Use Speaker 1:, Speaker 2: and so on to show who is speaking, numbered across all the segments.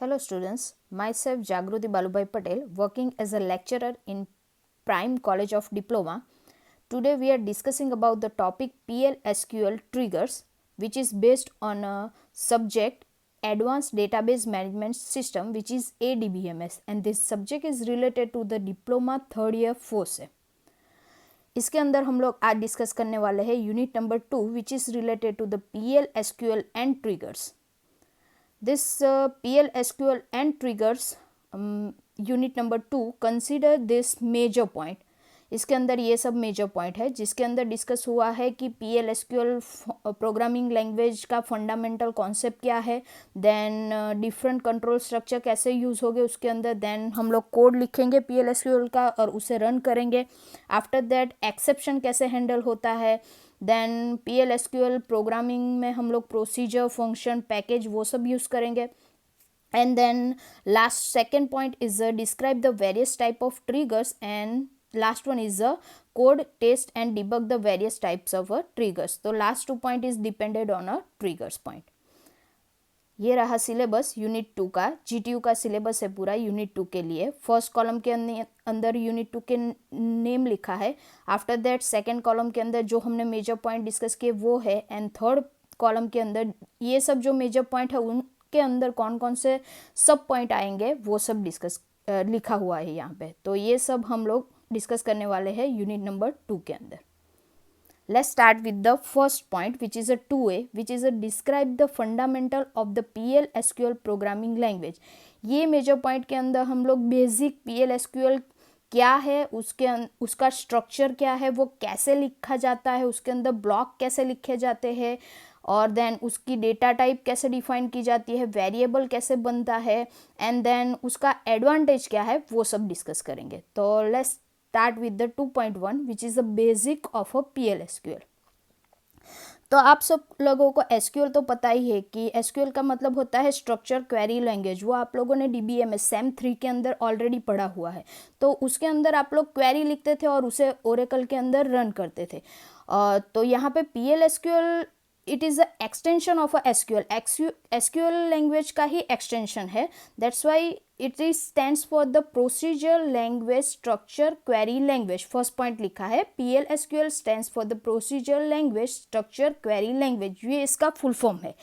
Speaker 1: Hello students, myself Jagruti Balubhai Patel, working as a lecturer in Prime College of Diploma. Today we are discussing about the topic PL/SQL triggers, which is based on a subject Advanced Database Management System, which is ADBMS, and this subject is related to the Diploma Third Year 4 से. इसके अंदर हम लोग आज discuss करने वाले हैं unit number 2 which is related to the PL/SQL and triggers. This PL/SQL and triggers unit number 2 consider this major point. इसके अंदर ये सब मेजर पॉइंट है जिसके अंदर डिस्कस हुआ है कि PL/SQL प्रोग्रामिंग लैंग्वेज का फंडामेंटल कॉन्सेप्ट क्या है, देन डिफरेंट कंट्रोल स्ट्रक्चर कैसे यूज़ होंगे उसके अंदर, देन हम लोग कोड लिखेंगे PL/SQL का और उसे रन करेंगे. आफ्टर दैट एक्सेप्शन कैसे हैंडल होता है, देन PL/SQL प्रोग्रामिंग में हम लोग प्रोसीजर, फंक्शन, पैकेज वो सब यूज़ करेंगे. And then last second point is describe the various type of triggers, and last one is a code, test and debug the various types of triggers. तो last 2 point is depended on a triggers point. ये रहा syllabus unit 2 का. GTU का syllabus है पूरा unit 2 के लिए. First column के अंदर यूनिट 2 के नेम लिखा है. आफ्टर दैट सेकेंड कॉलम के अंदर जो हमने मेजर पॉइंट डिस्कस किए वो है, एंड थर्ड कॉलम के अंदर ये सब जो मेजर पॉइंट है उनके अंदर कौन कौन से सब पॉइंट आएंगे वो सब डिस्कस लिखा हुआ है यहाँ पे. तो ये सब हम लोग डिस्कस करने वाले हैं यूनिट नंबर 2 के अंदर. Let's start with the first point which is a 2A which is a describe the fundamental of the PL/SQL programming language. ये मेजर पॉइंट के अंदर हम लोग बेसिक PL/SQL क्या है, उसका स्ट्रक्चर क्या है, वो कैसे लिखा जाता है, उसके अंदर ब्लॉक कैसे लिखे जाते हैं, और देन उसकी डेटा टाइप कैसे डिफाइन की जाती है, वेरिएबल कैसे बनता है, एंड देन उसका एडवांटेज क्या है वो सब डिस्कस करेंगे. तो let's start with the 2.1 which is the basic of a PL/SQL. तो आप सब लोगों को SQL तो पता ही है कि SQL का मतलब होता है स्ट्रक्चर क्वेरी लैंग्वेज. वो आप लोगों ने DBMS SAM 3 के अंदर ऑलरेडी पढ़ा हुआ है. तो उसके अंदर आप लोग क्वेरी लिखते थे और उसे ओरेकल के अंदर रन करते थे. तो यहाँ पे PL/SQL it is a extension of a SQL language का ही एक्सटेंशन है. That's why it is stands for the procedure language structure query language. First point लिखा है PL/SQL stands for the procedure language structure query language. ये इसका full form है.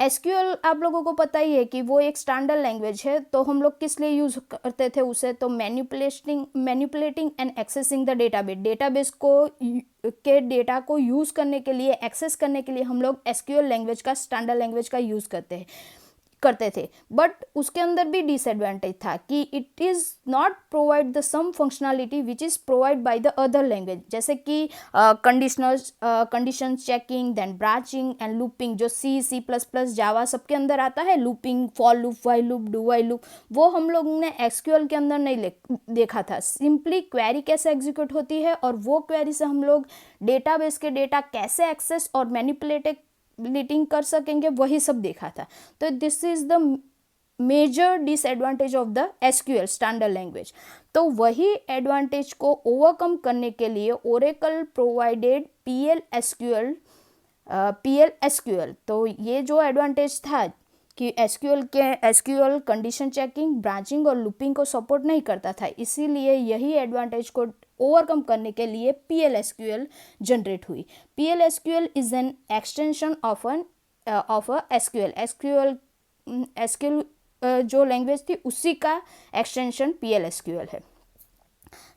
Speaker 1: SQL आप लोगों को पता ही है कि वो एक स्टैंडर्ड लैंग्वेज है. तो हम लोग किस लिए यूज़ करते थे उसे, तो manipulating and accessing the database को के डेटा को यूज़ करने के लिए, एक्सेस करने के लिए हम लोग SQL लैंग्वेज का, स्टैंडर्ड लैंग्वेज का यूज़ करते थे. बट उसके अंदर भी डिसएडवांटेज था कि it is not provide the some functionality which is provide by the other language, जैसे कि condition checking, then branching and looping, जो C++, जावा सबके अंदर आता है. Looping, for loop, while loop, do while loop, वो हम लोग ने SQL के अंदर नहीं देखा था. सिंपली क्वेरी कैसे एग्जीक्यूट होती है और वो क्वेरी से हम लोग डेटाबेस के डेटा कैसे एक्सेस और मैनिपुलेटिंग कर सकेंगे वही सब देखा था. तो this is the major disadvantage of the SQL standard language. तो वही एडवांटेज को ओवरकम करने के लिए ओरेकल प्रोवाइडेड PL/SQL. तो ये जो एडवांटेज था कि SQL कंडीशन चेकिंग, ब्रांचिंग और लूपिंग को सपोर्ट नहीं करता था, इसीलिए यही एडवांटेज को ओवरकम करने के लिए PL/SQL जनरेट हुई. PL/SQL is an extension of a SQL जो लैंग्वेज थी उसी का एक्सटेंशन PL/SQL है.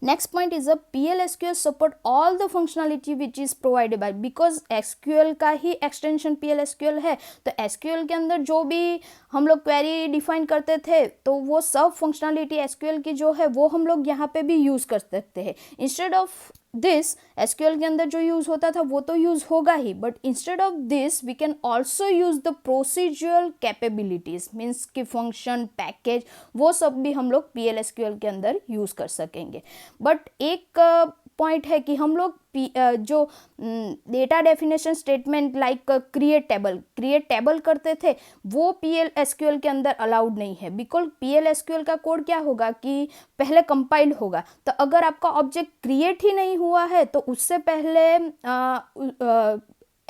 Speaker 1: Next point is a PL/SQL support all the functionality which is provided by, because SQL का ही एक्सटेंशन PL/SQL है. तो SQL के अंदर जो भी हम लोग क्वेरी डिफाइन करते थे तो वो सब फंक्शनलिटी SQL की जो है वो हम लोग यहाँ पे भी यूज़ कर सकते हैं. इंस्टेड ऑफ दिस SQL के अंदर जो यूज़ होता था वो तो यूज़ होगा ही, but instead of this we can also use the procedural capabilities, means कि फंक्शन, पैकेज, वो सब भी हम लोग PL/SQL के अंदर यूज़ कर सकेंगे. बट एक पॉइंट है कि हम लोग जो data definition statement like create table करते थे वो PL/SQL के अंदर अलाउड नहीं है. बिकॉज PL/SQL का कोड क्या होगा कि पहले कंपाइल होगा. तो अगर आपका ऑब्जेक्ट क्रिएट ही नहीं हुआ है तो उससे पहले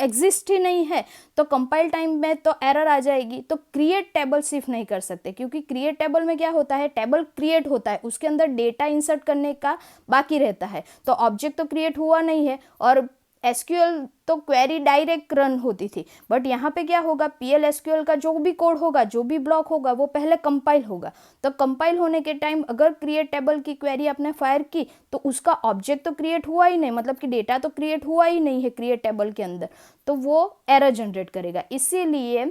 Speaker 1: एग्जिस्ट ही नहीं है तो कंपाइल टाइम में तो एरर आ जाएगी। तो क्रिएट टेबल सिर्फ नहीं कर सकते, क्योंकि क्रिएट टेबल में क्या होता है, टेबल क्रिएट होता है, उसके अंदर डेटा इंसर्ट करने का बाकी रहता है, तो ऑब्जेक्ट तो क्रिएट हुआ नहीं है और एसक्यूएल तो क्वेरी डायरेक्ट रन होती थी। बट यहाँ पे क्या होगा, पीएल एसक्यूएल का जो भी कोड होगा, जो भी ब्लॉक होगा, वो पहले कंपाइल होगा। तो कंपाइल होने के टाइम अगर क्रिएट टेबल की क्वेरी आपने फायर की तो उसका ऑब्जेक्ट तो क्रिएट हुआ ही नहीं, मतलब कि डेटा तो क्रिएट हुआ ही नहीं है क्रिएट टेबल के अंदर, तो वो एरर जनरेट करेगा। इसीलिए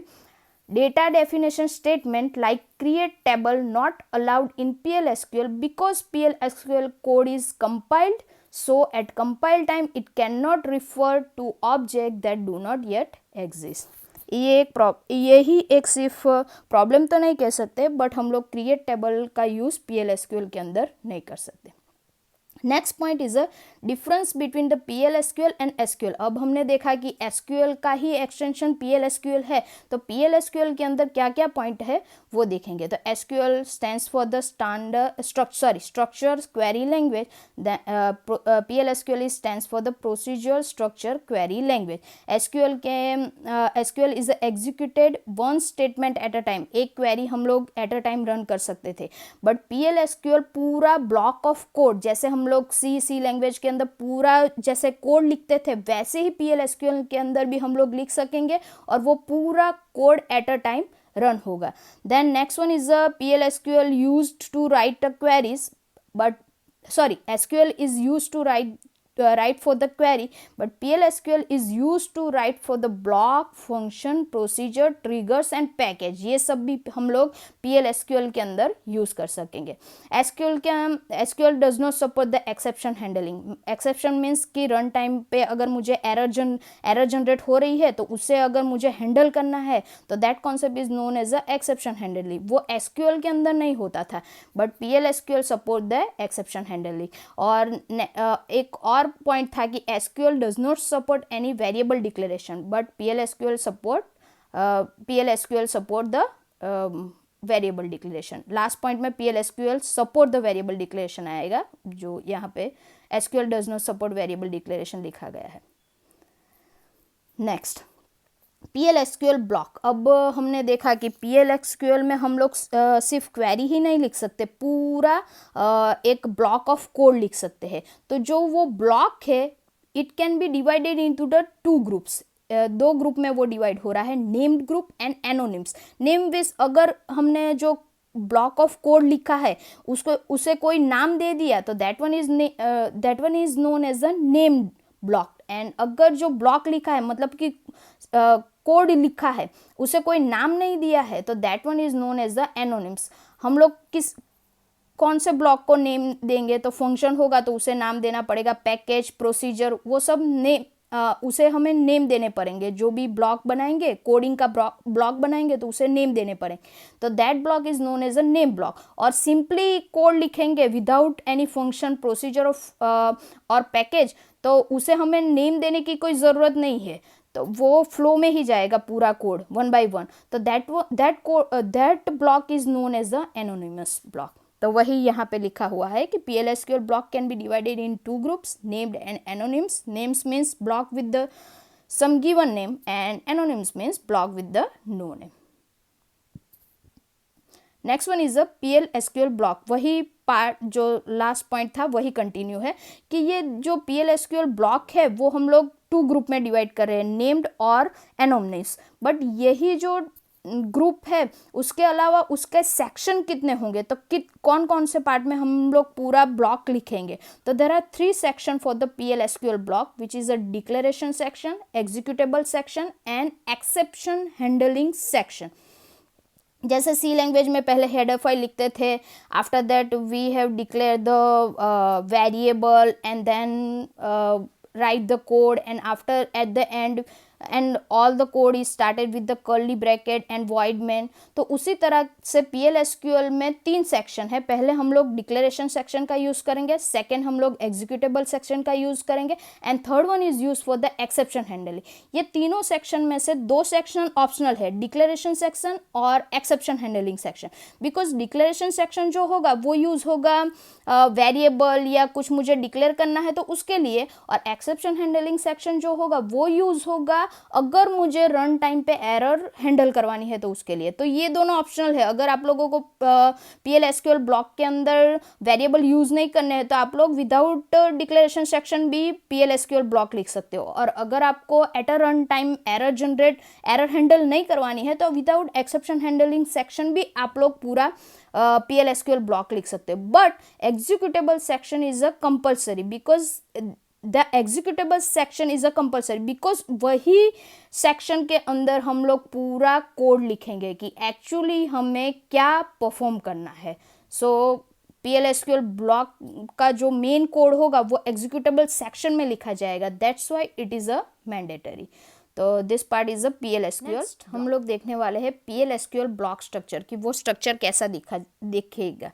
Speaker 1: data definition statement like create table not allowed in PL/SQL because PL/SQL code is compiled, so at compile time it cannot refer to object that do not yet exist। यही एक सिर्फ problem तो नहीं कह सकते, but हम लोग create table का यूज़ PL/SQL के अंदर नहीं कर सकते। Next point is a difference between the PL/SQL and SQL। अब हमने देखा कि SQL का ही एक्सटेंशन PL/SQL है, तो PL/SQL के अंदर क्या क्या पॉइंट है वो देखेंगे। तो SQL stands for the structure query language, PL/SQL stands for the procedural structure query language. SQL is executed one statement at a time, एक क्वेरी हम लोग एट अ टाइम रन कर सकते थे, बट PL/SQL पूरा ब्लॉक ऑफ कोड, जैसे हम लोग सी लैंग्वेज के अंदर पूरा जैसे कोड लिखते थे वैसे ही PL/SQL के अंदर भी हम लोग लिख सकेंगे और वो पूरा code at a time run होगा। Then next one is PL/SQL used to write the queries, but SQL is used to write for the query, but PL/SQL is used to write for the block, function, procedure, triggers and package। ये सब भी हम लोग PL/SQL के अंदर use कर सकेंगे। SQL does not support the exception handling। exception means कि रन टाइम पे अगर मुझे एरर जनरेट हो रही है तो उससे अगर मुझे हैंडल करना है तो that concept is known as a exception handling. वो SQL के अंदर नहीं होता था, but PL/SQL support the exception handling. और एक और पॉइंट था कि SQL does not support any variable declaration, but PL/SQL support the variable declaration। Last point में PL/SQL support the variable declaration आएगा, जो यहाँ पे SQL does not support variable declaration लिखा गया है। Next PL/SQL block. अब हमने देखा कि PL/SQL में हम लोग सिर्फ क्वेरी ही नहीं लिख सकते, पूरा एक ब्लॉक ऑफ कोड लिख सकते हैं। तो जो वो ब्लॉक है it can be divided into the two groups, दो ग्रुप में वो डिवाइड हो रहा है, named group and anonymous. Name विस, अगर हमने जो ब्लॉक ऑफ कोड लिखा है उसे कोई नाम दे दिया तो that one is known as a named block. एंड अगर जो ब्लॉक लिखा है, मतलब कि कोड लिखा है, उसे कोई नाम नहीं दिया है तो that one is known as the anonymous. हम लोग कौन से ब्लॉक को नेम देंगे, तो फंक्शन होगा तो उसे नाम देना पड़ेगा, पैकेज, प्रोसीजर, वो सब उसे हमें नेम देने पड़ेंगे। जो भी ब्लॉक बनाएंगे, कोडिंग का ब्लॉक बनाएंगे तो उसे नेम देने पड़ेंगे, तो that block is known as a name block. और सिंपली कोड लिखेंगे विदाउट एनी फंक्शन, प्रोसीजर और पैकेज, तो उसे हमें नेम देने की कोई ज़रूरत नहीं है, तो वो फ्लो में ही जाएगा पूरा कोड वन बाय वन। तो that block is known as the anonymous block. तो वही यहाँ पे लिखा हुआ है कि PL/SQL block can be divided into groups, named and anonymous. Names means block with the some given name and anonymous means block with the no name. Next one is a PL/SQL block. वही part जो last point था वही continue है कि ये जो PL/SQL block है वो हम लोग टू ग्रुप में डिवाइड कर रहे हैं, नेम्ड और एनोनिम्स। बट यही जो ग्रुप है उसके अलावा उसके सेक्शन कितने होंगे, तो कौन कौन से पार्ट में हम लोग पूरा ब्लॉक लिखेंगे। तो there are 3 section for the PL/SQL block, which is a declaration section, executable section and exception handling section. जैसे सी लैंग्वेज में पहले हेडर फाइल लिखते थे, after that we have declare the variable and then write the code, and after at the end and all the code is started with the curly bracket and void main। तो उसी तरह से PL/SQL में 3 section है। पहले हम लोग declaration section का यूज़ करेंगे, सेकेंड हम लोग एग्जीक्यूटेबल सेक्शन का यूज़ करेंगे and third one is use for the exception handling. ये तीनों सेक्शन में से 2 सेक्शन ऑप्शनल है, डिक्लेरेशन सेक्शन और exception handling section. Because declaration section जो होगा वो यूज़ होगा वेरिएबल या कुछ मुझे डिक्लेयर करना है तो उसके लिए, और एक्सेप्शन हैंडलिंग सेक्शन जो होगा वो यूज़ होगा अगर मुझे रन टाइम पे एरर हैंडल करवानी है तो उसके लिए। तो ये दोनों ऑप्शनल है। अगर आप लोगों को PL/SQL ब्लॉक के अंदर वेरिएबल यूज नहीं करने हैं तो आप लोग विदाउट डिक्लेरेशन सेक्शन भी PL/SQL ब्लॉक लिख सकते हो, और अगर आपको at a run time error handle नहीं करवानी है तो विदाउट एक्सेप्शन हैंडलिंग सेक्शन भी आप लोग पूरा PL/SQL ब्लॉक लिख सकते हो। But executable section is a compulsory because the executable section is a compulsory because वही सेक्शन के अंदर हम लोग पूरा कोड लिखेंगे कि एक्चुअली हमें क्या परफॉर्म करना है। सो PL/SQL ब्लॉक का जो मेन कोड होगा वो एग्जीक्यूटेबल सेक्शन में लिखा जाएगा, that's why it is a mandatory. तो this part is a PL/SQL। हम लोग देखने वाले हैं PL/SQL ब्लॉक स्ट्रक्चर कि वो स्ट्रक्चर कैसा दिखेगा।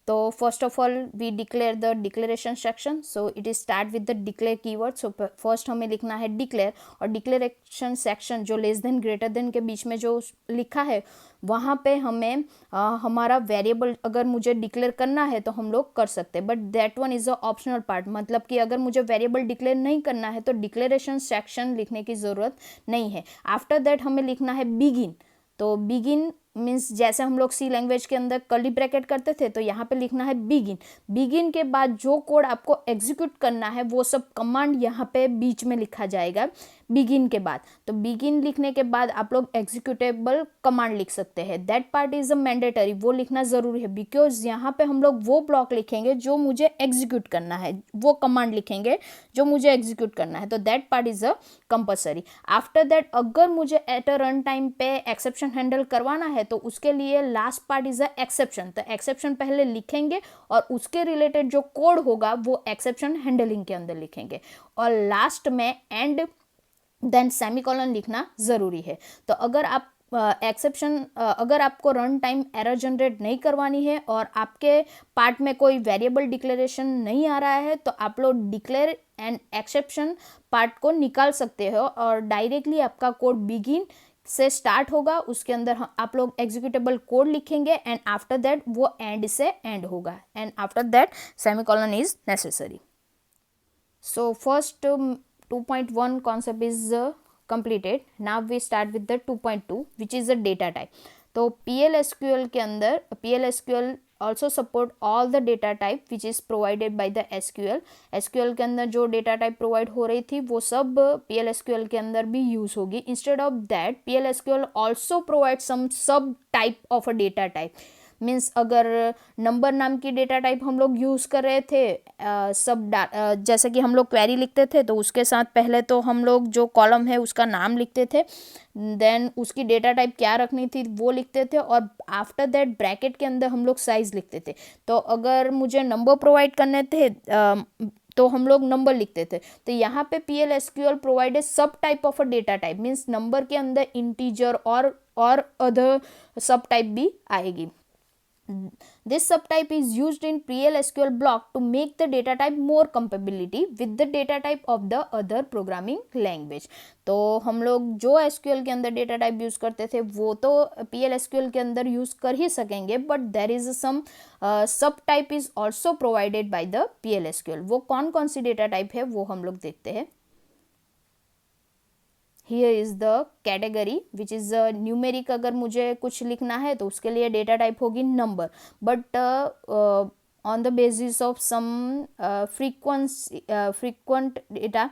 Speaker 1: तो first of all we declare the declaration section, so it is start with the declare keyword. So first हमें लिखना है डिक्लेयर, और डिक्लेरेशन सेक्शन जो लेस देन ग्रेटर देन के बीच में जो लिखा है वहाँ पे हमें हमारा वेरिएबल अगर मुझे डिक्लेयर करना है तो हम लोग कर सकते हैं, but that one is a optional part. मतलब कि अगर मुझे वेरिएबल डिक्लेयर नहीं करना है तो डिक्लेरेशन सेक्शन लिखने की ज़रूरत नहीं है। आफ्टर दैट हमें लिखना है बिगिन। तो बिगिन मीन्स जैसे हम लोग सी लैंग्वेज के अंदर कर्ली ब्रैकेट करते थे तो यहाँ पे लिखना है बिगिन। बिगिन के बाद जो कोड आपको एग्जीक्यूट करना है वो सब कमांड यहाँ पे बीच में लिखा जाएगा बिगिन के बाद। तो बिगिन लिखने के बाद आप लोग एग्जीक्यूटेबल कमांड लिख सकते हैं, that part is a mandatory, वो लिखना ज़रूरी है बिकॉज यहाँ पे हम लोग वो ब्लॉक लिखेंगे जो मुझे एग्जीक्यूट करना है, वो कमांड लिखेंगे जो मुझे एग्जीक्यूट करना है, तो that part is a compulsory. After that अगर मुझे एट अ रन टाइम पे एक्सेप्शन हैंडल करवाना है तो उसके लिए last part is a exception. तो एक्सेप्शन पहले लिखेंगे और उसके रिलेटेड जो कोड होगा वो एक्सेप्शन हैंडलिंग के अंदर लिखेंगे, और लास्ट में एंड देन सेमीकोलन लिखना ज़रूरी है। तो अगर आप अगर आपको रन टाइम एरर जनरेट नहीं करवानी है और आपके पार्ट में कोई वेरिएबल डिक्लेरेशन नहीं आ रहा है तो आप लोग डिक्लेयर एंड एक्सेप्शन पार्ट को निकाल सकते हो और डायरेक्टली आपका कोड बिगिन से स्टार्ट होगा, उसके अंदर आप लोग एग्जीक्यूटेबल कोड लिखेंगे एंड आफ्टर दैट वो एंड से एंड होगा and after that semicolon is necessary. So first 2.1 concept is completed. Now we start with the 2.2 which is the data type. तो PL/SQL के अंदर PL/SQL also support all the data type which is provided by the SQL. SQL के अंदर जो data type provide हो रही थी वो सब PL/SQL के अंदर भी use होगी. Instead of that PL/SQL also provide some sub type of a data type. Means अगर नंबर नाम की डेटा टाइप हम लोग यूज़ कर रहे थे जैसे कि हम लोग क्वेरी लिखते थे तो उसके साथ पहले तो हम लोग जो कॉलम है उसका नाम लिखते थे, देन उसकी डेटा टाइप क्या रखनी थी वो लिखते थे, और आफ्टर दैट ब्रैकेट के अंदर हम लोग साइज़ लिखते थे। तो अगर मुझे नंबर प्रोवाइड करने थे तो हम लोग नंबर लिखते थे। तो यहाँ पे PL/SQL प्रोवाइड सब type of a data type, means number के अंदर इंटीजर और अदर सब टाइप भी आएगी। This subtype is used in PL/SQL block to make the data type more compatibility with the data type of the other programming language. तो हम लोग जो SQL के अंदर डेटा टाइप यूज़ करते थे वो तो PL/SQL के अंदर यूज़ कर ही सकेंगे, बट देर इज सम सब type is also provided by the PL/SQL। वो कौन कौन सी डेटा टाइप है वो हम लोग देखते हैं। Here is the category which is numeric. अगर मुझे कुछ लिखना है तो उसके लिए डेटा टाइप होगी number, but on the basis of some frequent data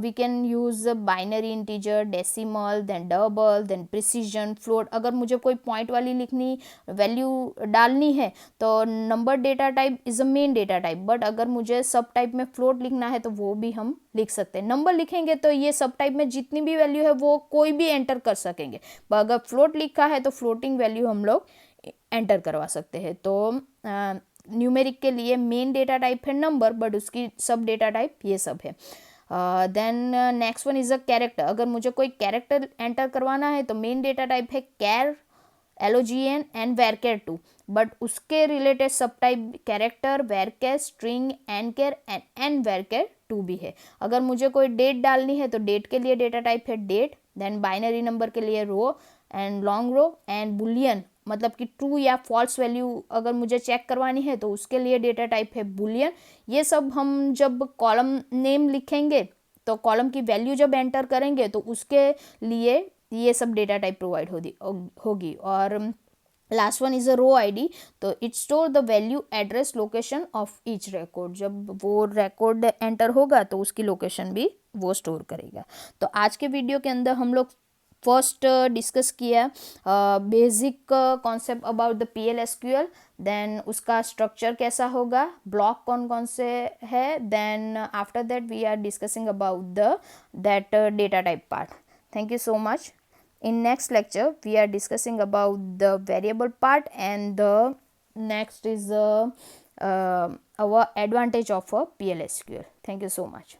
Speaker 1: we can use binary, integer, decimal, then double, then precision, float। अगर मुझे कोई पॉइंट वाली लिखनी वैल्यू डालनी है तो number data type is a main data type, but अगर मुझे सब टाइप में फ्लोट लिखना है तो वो भी हम लिख सकते हैं। नंबर लिखेंगे तो ये सब टाइप में जितनी भी वैल्यू है वो कोई भी एंटर कर सकेंगे, पर अगर फ्लोट लिखा है तो फ्लोटिंग वैल्यू हम लोग एंटर करवा सकते हैं। तो न्यूमेरिक के लिए मेन डेटा टाइप है नंबर, बट उसकी सब डेटा टाइप ये सब है। Then next one is a character. अगर मुझे कोई कैरेक्टर एंटर करवाना है तो मेन डेटा टाइप है कैर, LOGN एंड वेरकेर 2, बट उसके रिलेटेड सब टाइप कैरेक्टर, वेरकेर, स्ट्रिंग, एनकेर एंड वेरकेर 2 भी है। अगर मुझे कोई डेट डालनी है तो डेट के लिए डेटा टाइप है डेट, देन बाइनरी नंबर के लिए raw and long raw, and boolean मतलब कि ट्रू या फॉल्स वैल्यू अगर मुझे चेक करवानी है तो उसके लिए डेटा टाइप है बुलियन। ये सब हम जब कॉलम नेम लिखेंगे तो कॉलम की वैल्यू जब एंटर करेंगे तो उसके लिए ये सब डेटा टाइप प्रोवाइड होगी। और last one is a row ID, तो it store the value address location of each record. जब वो रिकॉर्ड एंटर होगा तो उसकी लोकेशन भी वो स्टोर करेगा। तो आज के वीडियो के अंदर हम लोग फर्स्ट डिस्कस किया basic concept about the PL/SQL, then उसका स्ट्रक्चर कैसा होगा, ब्लॉक कौन कौन से है, then after that we are discussing about the that data type part. Thank you so much. In next lecture, we are discussing about the variable part, and the next is our advantage of a PL/SQL. Thank you so much.